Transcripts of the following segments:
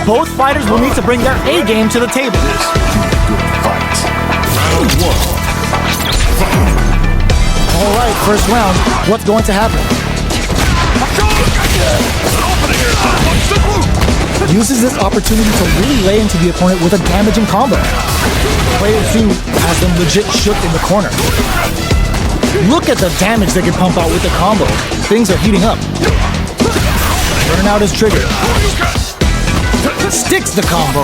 Both fighters will need to bring their A game to the table. All right, first round. What's going to happen? Uses this opportunity to really lay into the opponent with a damaging combo. Player 2 has them legit shook in the corner. Look at the damage they can pump out with the combo. Things are heating up. Burnout is triggered. Sticks the combo.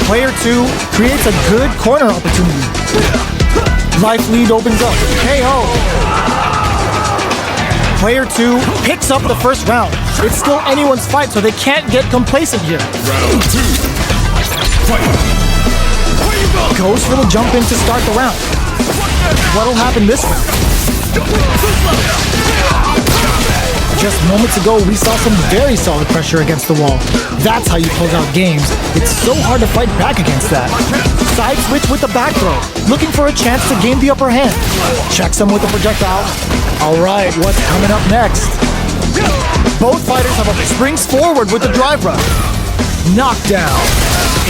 Player 2 creates a good corner opportunity. Life lead opens up. KO. Player 2 picks up the first round. It's still anyone's fight, so they can't get complacent here. Round 2. Fight. Goes for the jump in to start the round. What'll happen this round? Just moments ago, we saw some very solid pressure against the wall. That's how you close out games. It's so hard to fight back against that. Side switch with the back throw, looking for a chance to gain the upper hand. Checks him with a projectile. All right, what's coming up next? Both fighters have a springs forward with the drive rush. Knockdown.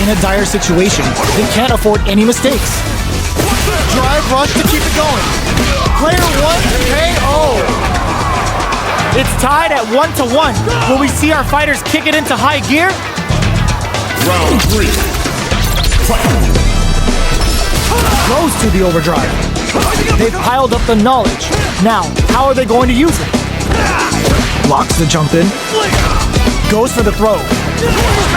In a dire situation, they can't afford any mistakes. Drive rush to keep it going. Player 1 KO. It's tied at 1-1. Will we see our fighters kick it into high gear? Round 3. Fight. Goes to the overdrive. They've piled up the knowledge. Now, how are they going to use it? Blocks the jump in. Goes for the throw.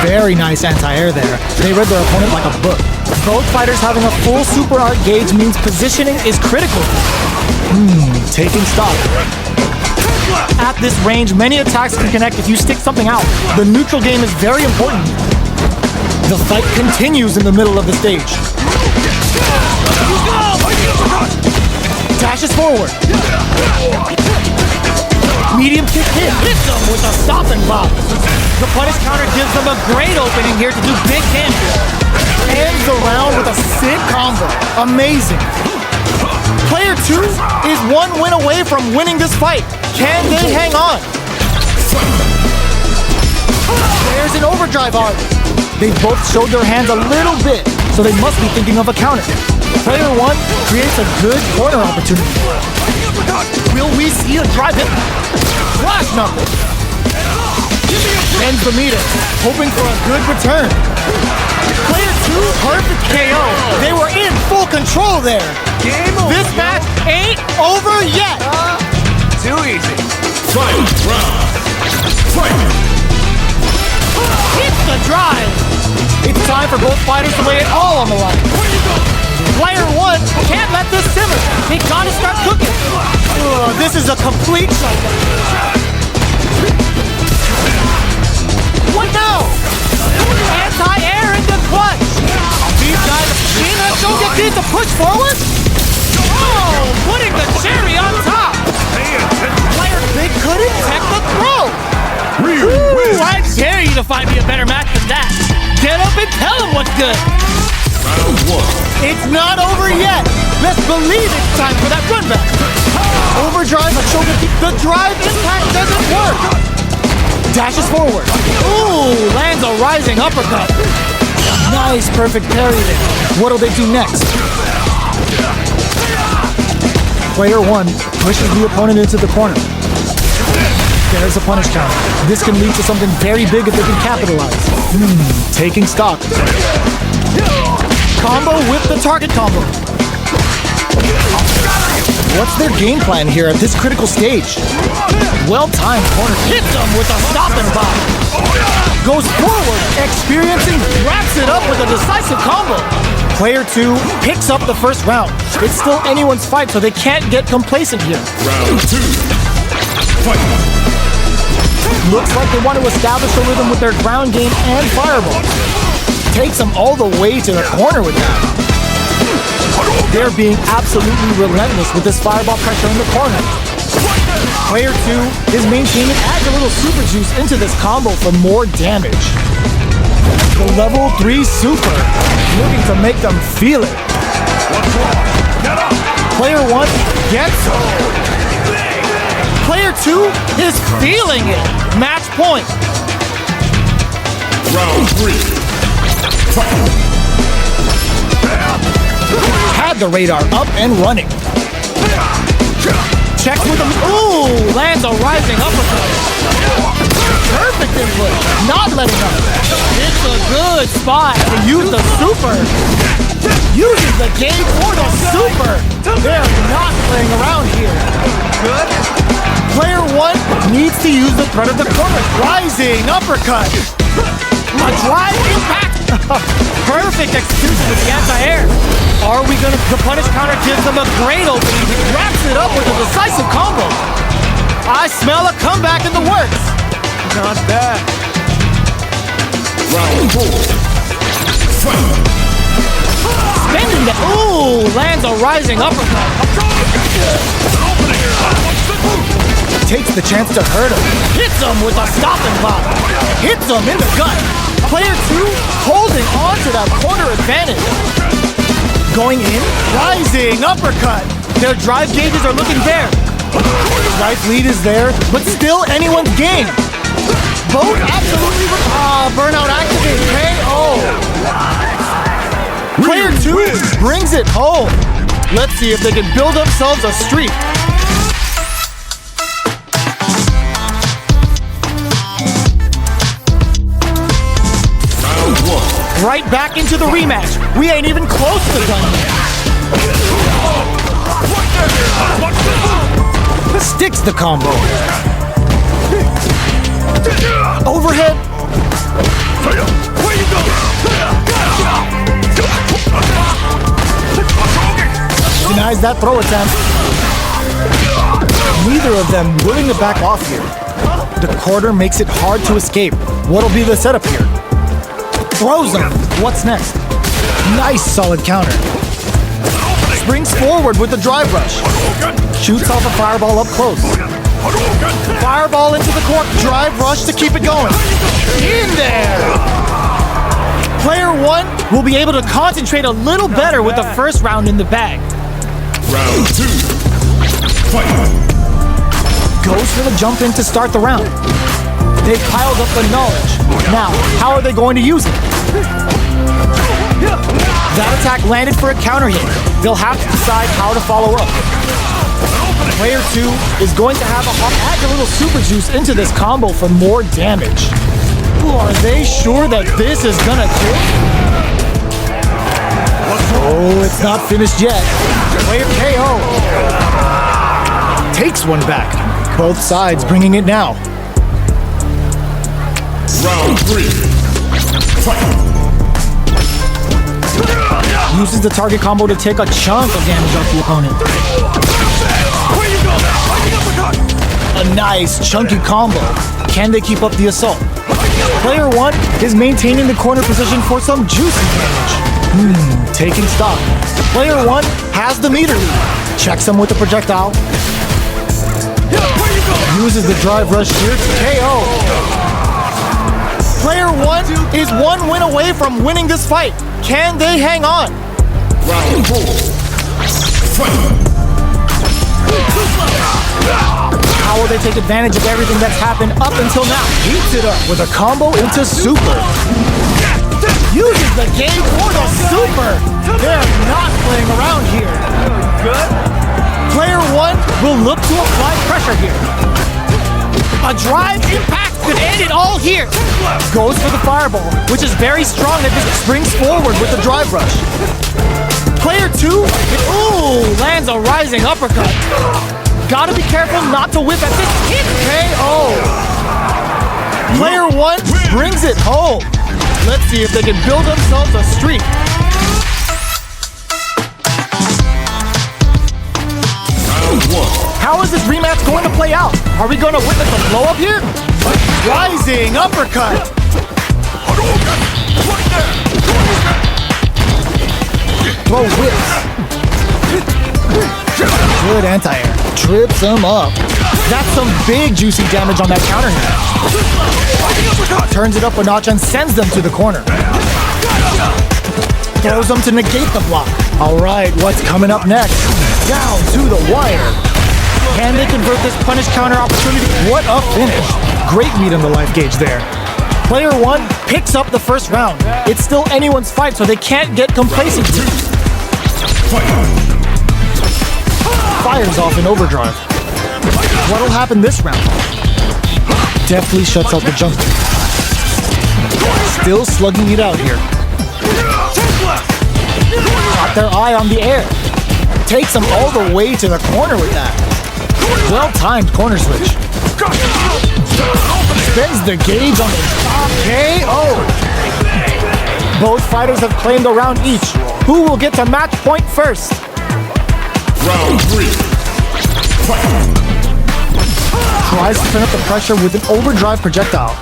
Very nice anti-air there. They read their opponent like a book. Both fighters having a full super art gauge means positioning is critical. Taking stock. At this range, many attacks can connect if you stick something out. The neutral game is very important. The fight continues in the middle of the stage. Dashes forward. Medium kick hit. Hits them with a stop and pop. The punish counter gives them a great opening here to do big damage. Ends the round with a sick combo. Amazing. Player 2 is one win away from winning this fight. Can they hang on? There's an overdrive art. They both showed their hands a little bit, so they must be thinking of a counter. Player 1 creates a good corner opportunity. Will we see a drive hit? Flash knuckle. Ends the meter, hoping for a good return. Player 2, perfect KO. They were in full control there. This match ain't over yet. Too easy. Fight. Round. Fight. Hits the drive. It's time for both fighters to lay it all on the line. Player 1 can't let this simmer. They gotta start cooking. This is a complete shutdown. What now? Anti-air in the clutch. These guys seen that don't get these to push forward? Oh, putting the cherry on top. Player they couldn't tech the throw. RYU. I dare you to find me a better match than that. Get up and tell them what's good. Round 1. It's not over yet. Let's believe it's time for that run back. Overdrive a shoulder kick. The drive impact doesn't work. Dashes forward. Ooh, lands a rising uppercut. Nice, perfect parry there. What'll they do next? Player 1 pushes the opponent into the corner. There's a punish counter. This can lead to something very big if they can capitalize. Taking stock. Combo with the target combo. What's their game plan here at this critical stage? Well-timed corner hits them with a stop and pop. Goes forward, experiencing, wraps it up with a decisive combo. Player 2 picks up the first round. It's still anyone's fight, so they can't get complacent here. Round 2. Fight. Looks like they want to establish a rhythm with their ground game and fireball. Takes them all the way to the corner with that. They're being absolutely relentless with this fireball pressure in the corner. Player 2 is maintaining, adds a little super juice into this combo for more damage. The level 3 super, looking to make them feel it. Player 1 gets it. Player 2 is feeling it. Match point. Round 3. Fight. Had the radar up and running. Checks with him. Ooh, lands a rising uppercut. Perfect input. Not letting up. It's a good spot to use the super. Uses the game for the super. They're not playing around here. Good. Player 1 needs to use the threat of the corner. Rising uppercut. A drive impact. Perfect execution with the anti-air. Are we gonna? The punish counter gives them a great opening. He wraps it up with a decisive combo. I smell a comeback in the works. Not bad. Round 4. Fight. Spending that. Ooh, lands a rising uppercut. Takes the chance to hurt him. Hits him with a stopping block. Hits him in the gut. Player 2 holding on to that corner advantage. Going in, rising uppercut. Their drive gauges are looking bare. Life lead is there, but still anyone's game. Both absolutely burnout activate. KO. Player 2 brings it home. Let's see if they can build themselves a streak. Right back into the rematch. We ain't even close to done yet. Sticks the combo. Overhead. Denies that throw attempt. Neither of them willing to back off here. The quarter makes it hard to escape. What'll be the setup here? Throws him. What's next? Nice solid counter. Springs forward with the drive rush. Shoots off a fireball up close. Fireball into the court. Drive rush to keep it going. In there! Player 1 will be able to concentrate a little better with the first round in the bag. Round 2. Fight. Goes for the jump in to start the round. They've piled up the knowledge. Now, how are they going to use it? That attack landed for a counter hit. They'll have to decide how to follow up. Player 2 is going to have to add a little super juice into this combo for more damage. Ooh, are they sure that this is gonna kill? Oh, it's not finished yet. Player KO. Takes one back. Both sides bringing it now. Round 3. Fight. Uses the target combo to take a chunk of damage off the opponent. A nice chunky combo. Can they keep up the assault? Player 1 is maintaining the corner position for some juicy damage. Taking stock. Player 1 has the meter lead. Checks him with the projectile. Uses the drive rush here to KO. Player 1 is one win away from winning this fight. Can they hang on? Round 4. Fight. How will they take advantage of everything that's happened up until now? Heats it up with a combo into super. Uses the game for the super. They're not playing around here. Good. Player 1 will look to apply pressure here. A drive impact could end it all here. Goes for the fireball, which is very strong that just springs forward with the drive rush. Player 2, lands a rising uppercut. Gotta be careful not to whip at this hit. KO. Player 1 brings it home. Let's see if they can build themselves a streak. How is this rematch going to play out? Are we going to witness a blow up here? Rising uppercut. Throw whips. Good anti-air. Trips him up. That's some big juicy damage on that counter hit. Turns it up a notch and sends them to the corner. Throws them to negate the block. All right, what's coming up next? Down to the wire. Can they convert this punish counter opportunity? What a finish. Great meat on the life gauge there. Player 1 picks up the first round. It's still anyone's fight, so they can't get complacent. Fires off in overdrive. What'll happen this round? Deftly shuts out the jump. Still slugging it out here. Got their eye on the air. Takes them all the way to the corner with that. Well-timed corner switch. Spends the gauge on the top KO. Both fighters have claimed a round each. Who will get to match point first? Round 3. Fight. Tries to turn up the pressure with an overdrive projectile.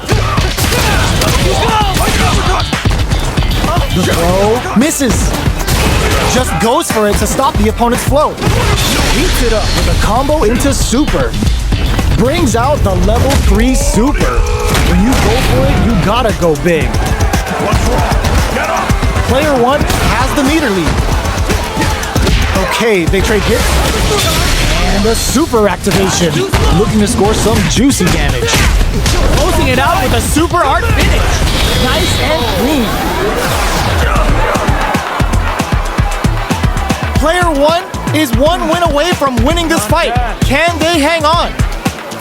The throw misses. Just goes for it to stop the opponent's flow. Heats it up with a combo into super. Brings out the level 3 super. When you go for it, you gotta go big. Player 1 has the meter lead. Okay, they trade hits. And a super activation. Looking to score some juicy damage. Closing it out with a super art finish. Nice and clean. Player 1 is one win away from winning this fight. Can they hang on?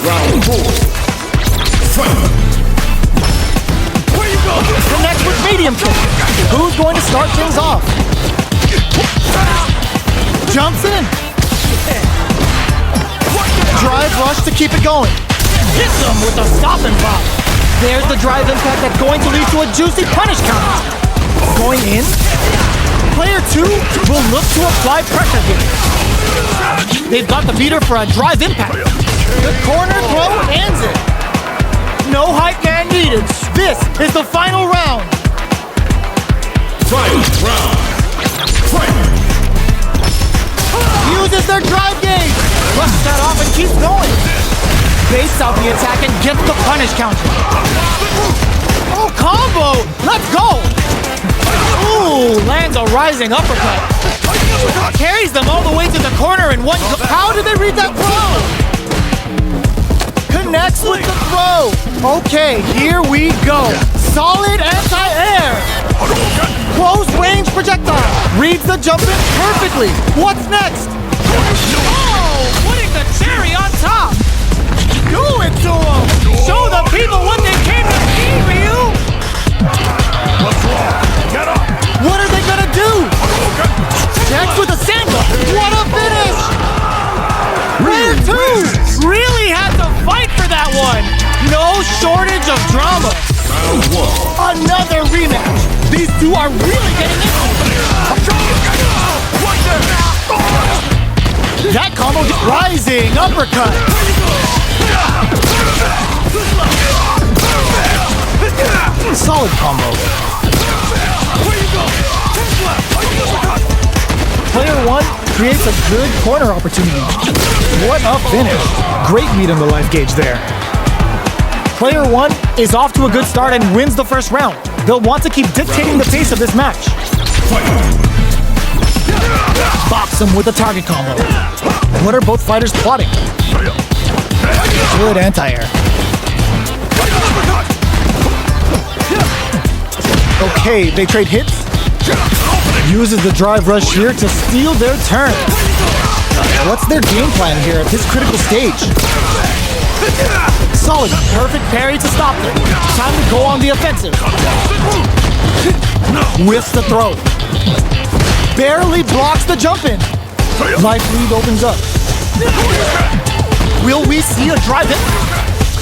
Round 4. Fight. Connects with medium kick. Who's going to start things off? Jumps in. Drive rush to keep it going. Hits him with a stop and pop. There's the drive impact that's going to lead to a juicy punish counter. Going in. Player 2 will look to apply pressure here. They've got the meter for a drive impact. The corner throw ends it. No hype man needed. This is the final round. Final round. Fight. Uses their drive gauge. Flush that off and keeps going. Baits out the attack and gets the punish counter. Oh, combo! Let's go! Ooh, lands a rising uppercut. Carries them all the way to the corner in one go. How did they read that throw? Connects with the throw. Okay, here we go. Solid anti-air. Close range projectile. Reads the jump in perfectly. What's next? Oh, putting the cherry on top. Do it to them. Show the people what they came to see, RYU. What's wrong? Get up. What are they gonna do? Checks with a sandwich. What a finish! Player 2 really had to fight for that one. No shortage of drama. Round 1. Another rematch. These two are really getting into it. That combo, rising uppercut. Solid combo. Player 1 creates a good corner opportunity. What a finish. Great meat on the life gauge there. Player 1 is off to a good start and wins the first round. They'll want to keep dictating the pace of this match. Bops him with a target combo. What are both fighters plotting? Good anti-air. Okay, they trade hits. Uses the drive rush here to steal their turn. What's their game plan here at this critical stage? Solid, perfect parry to stop them. Time to go on the offensive. Whiffs the throw. Barely blocks the jump in. Life lead opens up. Will we see a drive in?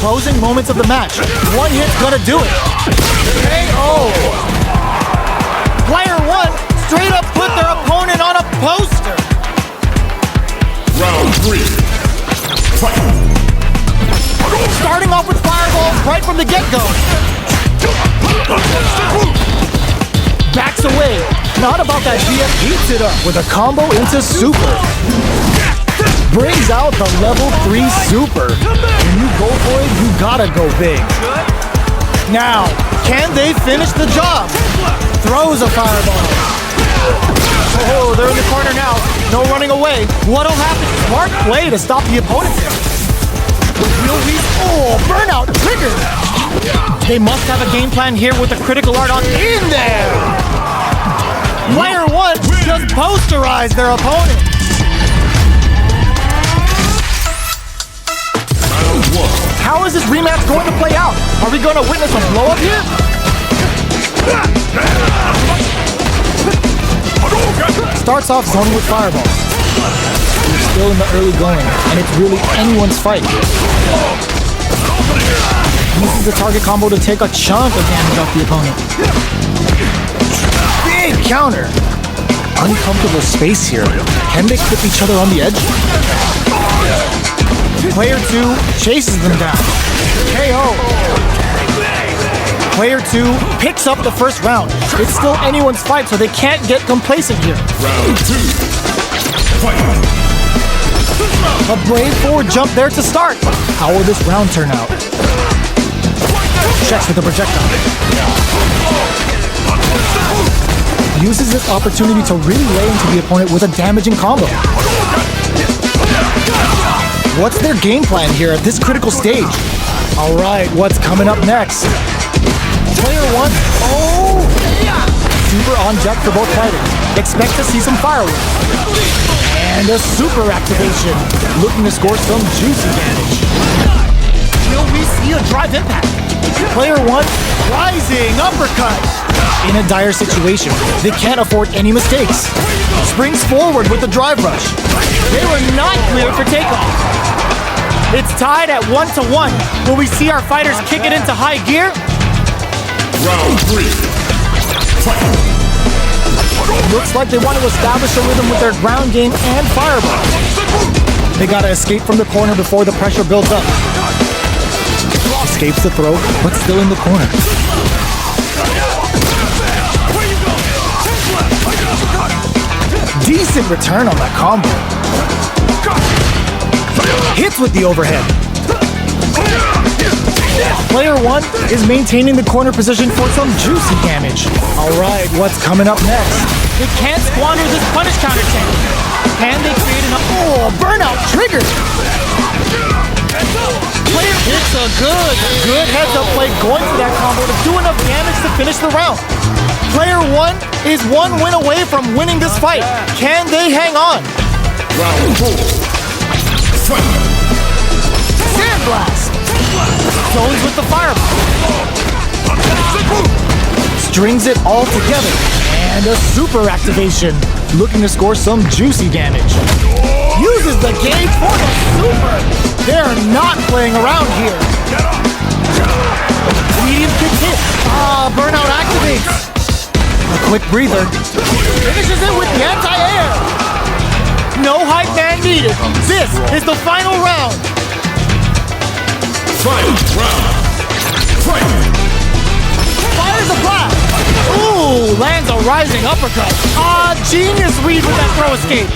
Closing moments of the match. One hit's gonna do it. KO. Player 1 straight up put their opponent on a poster. Round 3. Fight. Starting off with fireballs right from the get-go. Backs away. Not about that DF. Heats it up with a combo into super. Brings out the level 3 super. When you go for it, you gotta go big. Now, can they finish the job? Throws a fireball. Oh, they're in the corner now. No running away. What'll happen? Smart play to stop the opponent. Will we? Oh, burnout triggered. They must have a game plan here with a critical art on in there. Player one just posterized their opponent. How is this rematch going to play out? Are we going to witness a blow up here? Starts off zoning with fireball. We're still in the early going, and it's really anyone's fight. Uses the target combo to take a chunk of damage off the opponent. Big counter. Uncomfortable space here. Can they clip each other on the edge? Player 2 chases them down. KO. Player 2 picks up the first round. It's still anyone's fight, so they can't get complacent here. Round 2. Fight. A brave forward jump there to start. How will this round turn out? Checks with the projectile. Uses this opportunity to really lay into the opponent with a damaging combo. What's their game plan here at this critical stage? All right, what's coming up next? Player 1, oh! Super on deck for both fighters. Expect to see some fireworks. And a super activation, looking to score some juicy damage. Will we see a drive impact? Player 1, rising uppercut. In a dire situation, they can't afford any mistakes. Springs forward with the drive rush. They were not cleared for takeoff. It's tied at 1-1. Will we see our fighters kick it into high gear? Round 3. Fight. Looks like they want to establish a rhythm with their ground game and fireball. They gotta escape from the corner before the pressure builds up. Escapes the throw, but still in the corner. Decent return on that combo. Hits with the overhead. Player 1 is maintaining the corner position for some juicy damage. All right, what's coming up next? They can't squander this punish counter tank. Can they create enough? Oh, burnout triggered. Player hits a good heads-up play going for that combo to do enough damage to finish the round. Player 1 is one win away from winning this fight. Can they hang on? Round 4. Fight. Sandblast. Zones with the fireball. Strings it all together. And a super activation. Looking to score some juicy damage. Uses the gauge for the super. They're not playing around here. Medium kick hit. Burnout activates. A quick breather. Finishes it with the anti-air. No hype man needed. This is the final round. Final round. Fight. Fires a blast. Ooh, lands a rising uppercut. Genius read with that throw escape.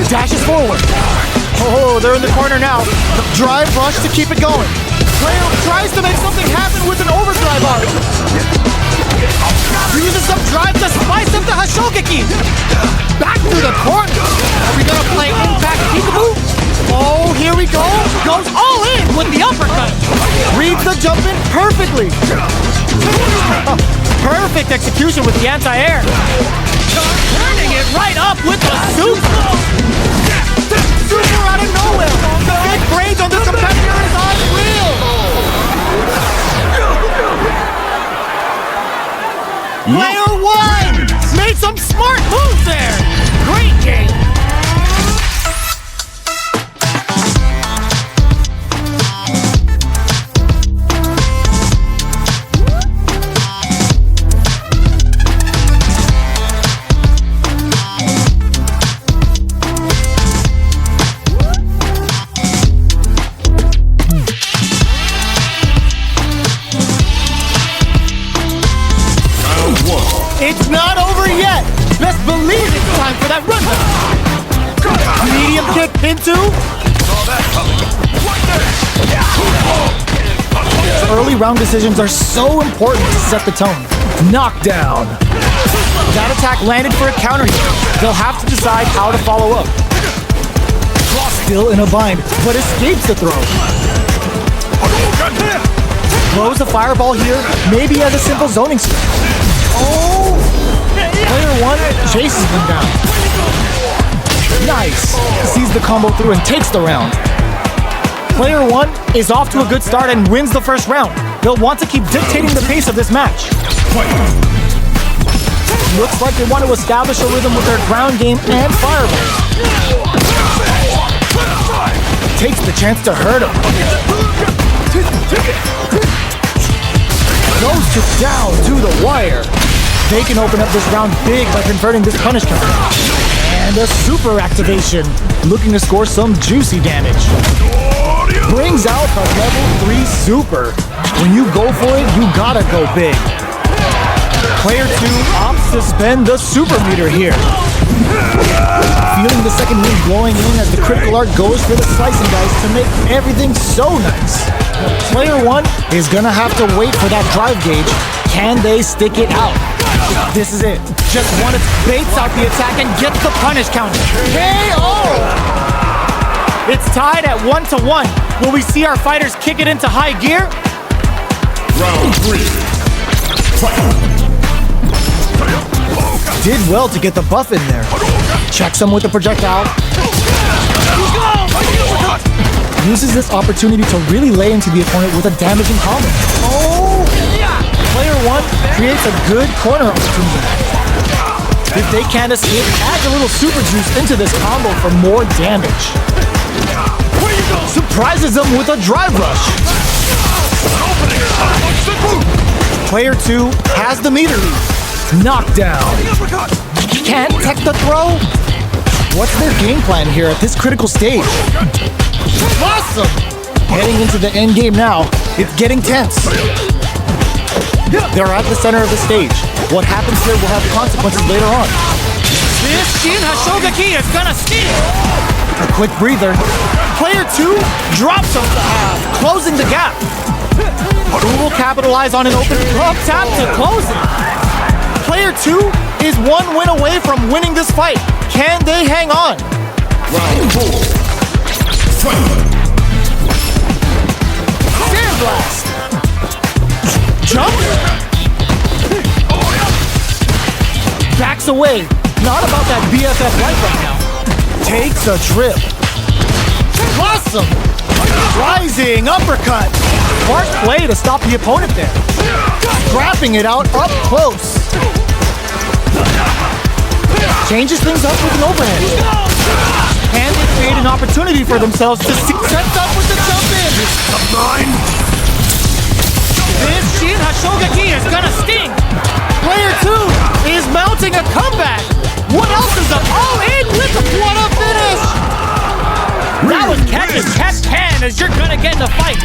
Dashes forward. Oh, they're in the corner now. The drive rush to keep it going. Player tries to make something happen with an overdrive arc. Uses some drive to spice up the Hashogeki. Back to the corner. Are we gonna play impact peekaboo? Oh, here we go. Goes all in with the uppercut. Reads the jump in perfectly. Perfect execution with the anti-air. Turning it right up with the super. Super out of nowhere. Big grades on this competitor is unreal. Player 1 made some smart moves there. Great game. It's not over yet. Best believe it's time for that rundown. Medium kick into. Early round decisions are so important to set the tone. Knockdown. That attack landed for a counter hit. They'll have to decide how to follow up. Still in a bind, but escapes the throw. Throws a fireball here, maybe as a simple zoning scheme. Oh! Player 1 chases him down. Nice! Sees the combo through and takes the round. Player 1 is off to a good start and wins the first round. They'll want to keep dictating the pace of this match. Looks like they want to establish a rhythm with their ground game and fireballs. Takes the chance to hurt him. Goes down to the wire. They can open up this round big by converting this punish counter. And a super activation, looking to score some juicy damage. Brings out the level 3 super. When you go for it, you gotta go big. Player 2 opts to spend the super meter here. Feeling the second wind blowing in as the critical art goes for the slicing dice to make everything so nice. Player 1 is gonna have to wait for that drive gauge. Can they stick it out? This is it. Just one baits out the attack and gets the punish counter. KO! It's tied at 1-1. Will we see our fighters kick it into high gear? Round 3. Fight! Did well to get the buff in there. Checks him with the projectile. Uses this opportunity to really lay into the opponent with a damaging combo. Oh! Player 1 creates a good corner opportunity. If they can't escape, adds a little super juice into this combo for more damage. Surprises them with a drive rush. Player 2 has the meter lead. Knockdown. Can't tech the throw? What's their game plan here at this critical stage? Awesome! Heading into the end game now. It's getting tense. They're at the center of the stage. What happens here will have consequences later on. This Shin Hashogaki is gonna sting! A quick breather. Player 2 drops him, closing the gap. Who will capitalize on an open up tap to close it? Player 2 is one win away from winning this fight. Can they hang on? Round 4. Fight! Sandblast! Jump! Backs away. Not about that BFF life right now. Takes a trip. Awesome! Rising uppercut. Smart play to stop the opponent there. Scrapping it out up close. Changes things up with an overhead. And they create an opportunity for themselves to set up with the jump in. This Shin Hashogaki is gonna sting. Player 2 is mounting a comeback. What else is up? All in with the what a finish. That was catch as catch can as you're gonna get in a fight.